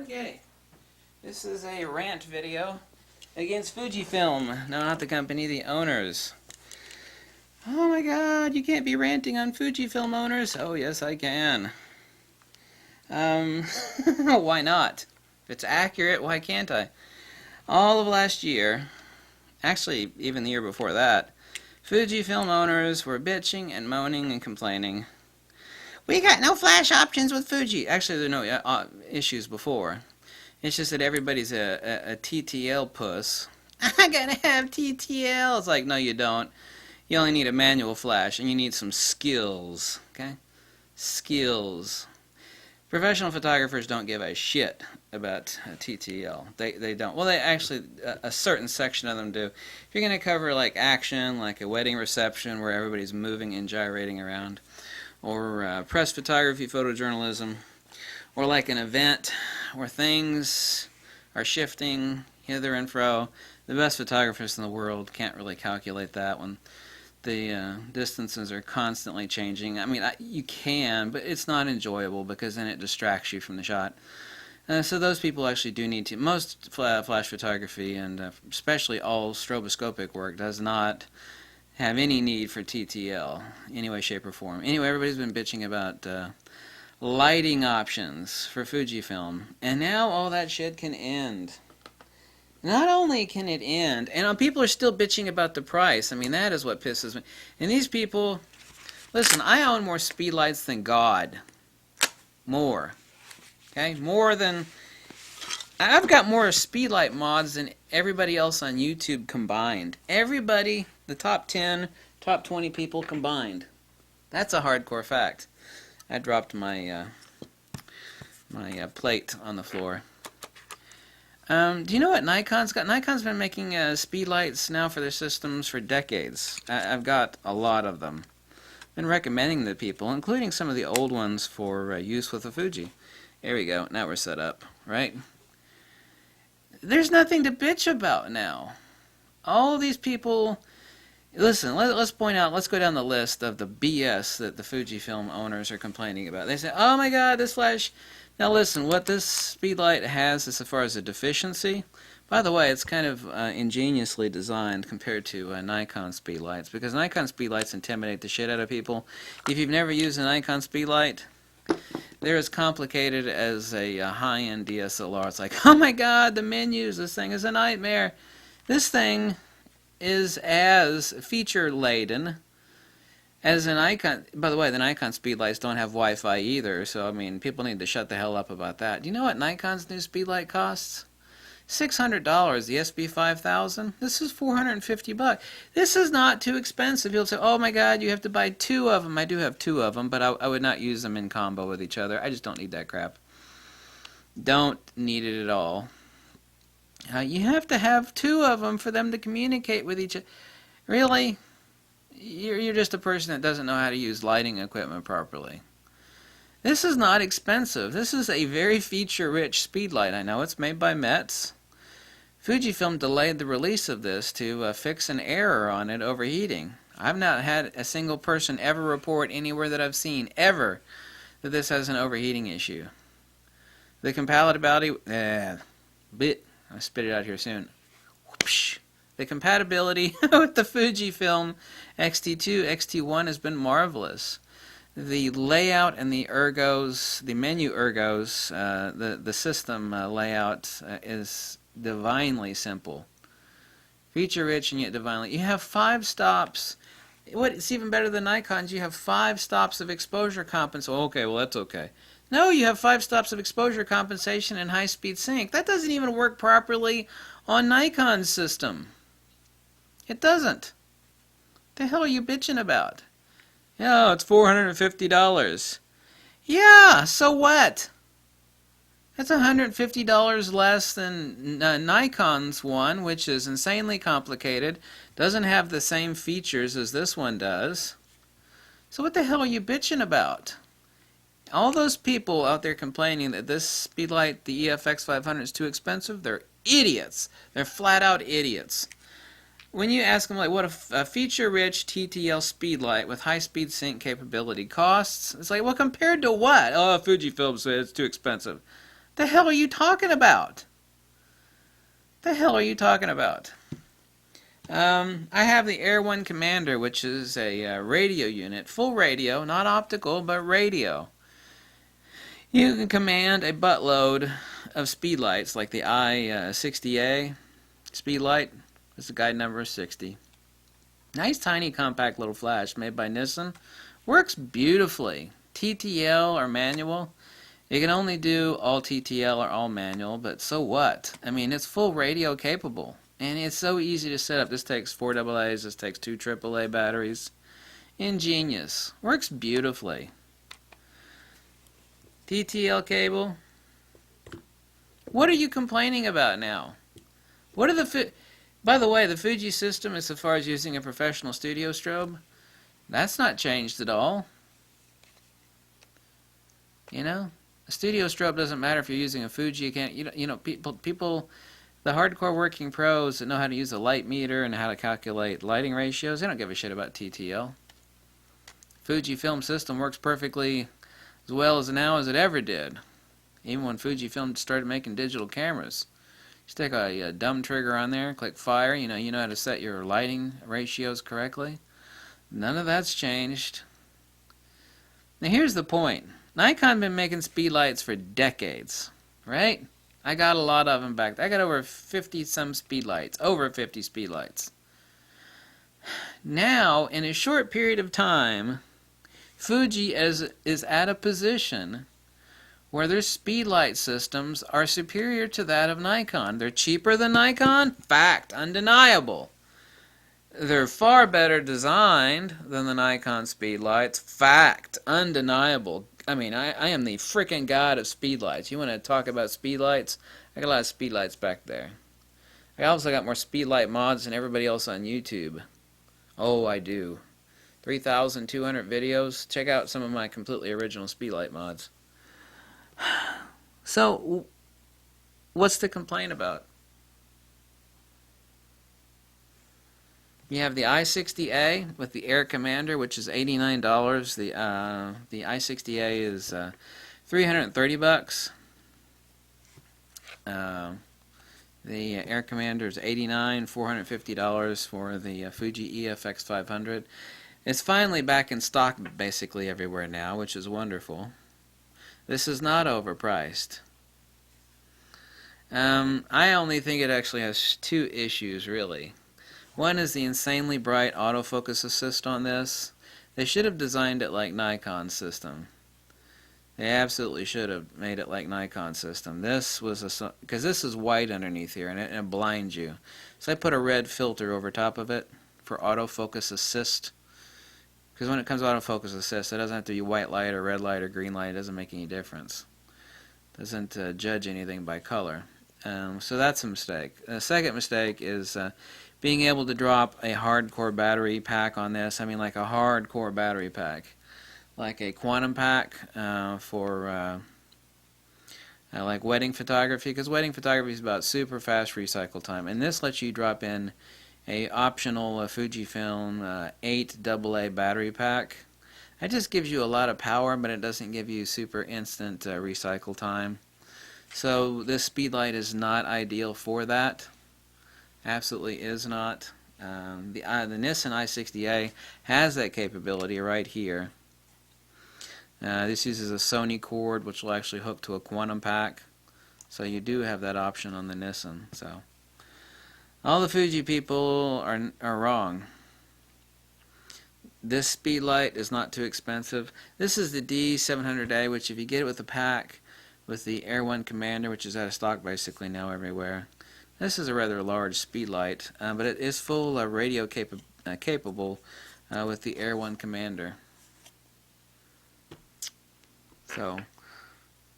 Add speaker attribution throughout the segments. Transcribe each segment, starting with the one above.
Speaker 1: Okay, this is a rant video against Fujifilm. No, not the company, the owners. Oh my god, you can't be ranting on Fujifilm owners. Oh yes, I can. Why not? If it's accurate, why can't I? All of last year, actually even the year before that, Fujifilm owners were bitching and moaning and complaining. We got no flash options with Fuji. Actually, there are no issues before. It's just that everybody's a TTL puss. I gotta have TTL. It's like, no, you don't. You only need a manual flash, and you need some skills. Okay? Skills. Professional photographers don't give a shit about TTL. They don't. Well, they actually, a certain section of them do. If you're going to cover like action, like a wedding reception where everybody's moving and gyrating around, or press photography, photojournalism, or like an event where things are shifting hither and fro, the best photographers in the world can't really calculate that when the distances are constantly changing. I mean, you can, but it's not enjoyable because then it distracts you from the shot. So those people actually do need to. Most flash photography, and especially all stroboscopic work, does not have any need for TTL, any way, shape, or form. Anyway, everybody's been bitching about lighting options for Fujifilm, and now all that shit can end. Not only can it end, and people are still bitching about the price. I mean, that is what pisses me. And these people, listen, I own more speedlights than God. More. Okay? More than... I've got more speedlight mods than everybody else on YouTube combined. Everybody, the top 10, top 20 people combined. That's a hardcore fact. I dropped my plate on the floor. Do you know what Nikon's got? Nikon's been making speedlights now for their systems for decades. I've got a lot of them. Been recommending to people, including some of the old ones for use with the Fuji. There we go. Now we're set up, right? There's nothing to bitch about now. All these people... Listen, let's point out, let's go down the list of the BS that the Fujifilm owners are complaining about. They say, oh my god, this flash... Now listen, what this speedlight has as far as a deficiency, by the way, it's kind of ingeniously designed compared to Nikon speedlights, because Nikon speedlights intimidate the shit out of people. If you've never used a Nikon speedlight, they're as complicated as a high-end DSLR. It's like, oh my god, the menus, this thing is a nightmare. This thing is as feature-laden as an Nikon. By the way, the Nikon speedlights don't have Wi-Fi either, so I mean, people need to shut the hell up about that. Do you know what Nikon's new speedlight costs? $600, the SB5000. This is $450. This is not too expensive. You'll say, oh my god, you have to buy two of them. I do have two of them, but I would not use them in combo with each other. I just don't need that crap. Don't need it at all. You have to have two of them for them to communicate with each other. Really? You're just a person that doesn't know how to use lighting equipment properly. This is not expensive. This is a very feature-rich speedlight. I know it's made by Metz. Fujifilm delayed the release of this to fix an error on it overheating. I've not had a single person ever report anywhere that I've seen, ever, that this has an overheating issue. The compatibility... I'll spit it out here soon. Whoopsh. The compatibility with the Fujifilm X-T2, X-T1 has been marvelous. The layout and the ergos, the menu ergos, the system layout is divinely simple. Feature-rich and yet divinely. You have 5 stops. It's even better than Nikon's. You have 5 stops of exposure compensation. Okay, well that's okay. No, you have 5 stops of exposure compensation and high-speed sync. That doesn't even work properly on Nikon's system. It doesn't. What the hell are you bitching about? Yeah, it's $450. Yeah, so what? That's $150 less than Nikon's one, which is insanely complicated, doesn't have the same features as this one does. So what the hell are you bitching about? All those people out there complaining that this speedlight, the EF-X500, is too expensive, they're idiots. They're flat-out idiots. When you ask them, like, what a feature-rich TTL speedlight with high-speed sync capability costs, it's like, well, compared to what? Oh, Fujifilm said it's too expensive. The hell are you talking about? The hell are you talking about? I have the Air 1 Commander, which is a radio unit. Full radio, not optical, but radio. You can command a buttload of speedlights, like the I-60A speedlight. It's the guide number 60. Nice, tiny, compact little flash made by Nissan. Works beautifully. TTL or manual. You can only do all TTL or all manual, but so what? I mean, it's full radio capable. And it's so easy to set up. This takes 4 AA's, this takes 2 AAA batteries. Ingenious. Works beautifully. TTL cable. What are you complaining about now? What are the... By the way, the Fuji system, as far as using a professional studio strobe, that's not changed at all. You know? A studio strobe doesn't matter if you're using a Fuji. You can't... You know, people... The hardcore working pros that know how to use a light meter and how to calculate lighting ratios, they don't give a shit about TTL. Fujifilm system works perfectly as well as now as it ever did. Even when Fujifilm started making digital cameras. You stick a dumb trigger on there, click fire, you know how to set your lighting ratios correctly. None of that's changed. Now here's the point. Nikon been making speedlights for decades, right? I got a lot of them back there. I got over 50 some speedlights, over 50 speedlights. Now, in a short period of time, Fuji is at a position where their speedlight systems are superior to that of Nikon. They're cheaper than Nikon? Fact, undeniable. They're far better designed than the Nikon speedlights. Fact, undeniable. I mean, I am the frickin' god of speedlights. You want to talk about speedlights? I got a lot of speedlights back there. I also got more speedlight mods than everybody else on YouTube. Oh, I do. 3,200 videos. Check out some of my completely original speedlight mods. So, what's to complain about? You have the I-60A with the Air Commander, which is $89. The I-60A is $330. The Air Commander is $89, $450 for the Fuji EF-X500. It's finally back in stock basically everywhere now, which is wonderful. This is not overpriced. I only think it actually has 2 issues, really. One is the insanely bright autofocus assist on this. They should have designed it like Nikon's system. They absolutely should have made it like Nikon's system. This was because this is white underneath here and it blinds you. So I put a red filter over top of it for autofocus assist. Because when it comes to autofocus assist, it doesn't have to be white light or red light or green light. It doesn't make any difference. It doesn't judge anything by color. So that's a mistake. The second mistake is being able to drop a hardcore battery pack on this. I mean, like a hardcore battery pack. Like a quantum pack for like wedding photography. Because wedding photography is about super fast recycle time. And this lets you drop in a optional Fujifilm 8 AA battery pack. That just gives you a lot of power, but it doesn't give you super instant recycle time. So this speedlight is not ideal for that. Absolutely is not. The Nissan I-60A has that capability right here. This uses a Sony cord, which will actually hook to a quantum pack. So you do have that option on the Nissan. So all the Fuji people are wrong. This speedlight is not too expensive. This is the D700A, which if you get it with a pack with the Air 1 Commander, which is out of stock basically now everywhere. This is a rather large speedlight, but it is full radio capable with the Air 1 Commander. So,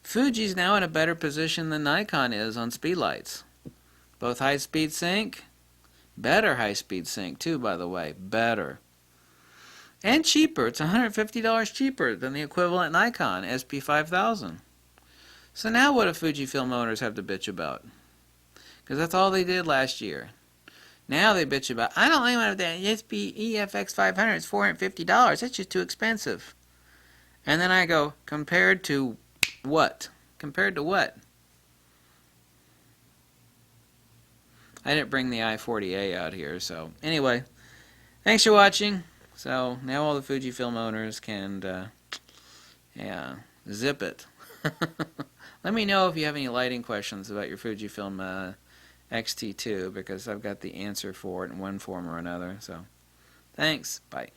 Speaker 1: Fuji's now in a better position than Nikon is on speedlights. Both high-speed sync, better high-speed sync too, by the way, better. And cheaper. It's $150 cheaper than the equivalent Nikon SP5000. So now what do Fujifilm owners have to bitch about? Because that's all they did last year. Now they bitch about, I don't like what that EF-X500 is $450. That's just too expensive. And then I go, compared to what? Compared to what? I didn't bring the i40A out here. So anyway, thanks for watching. So now all the Fujifilm owners can, yeah, zip it. Let me know if you have any lighting questions about your Fujifilm X-T2, because I've got the answer for it in one form or another. So thanks. Bye.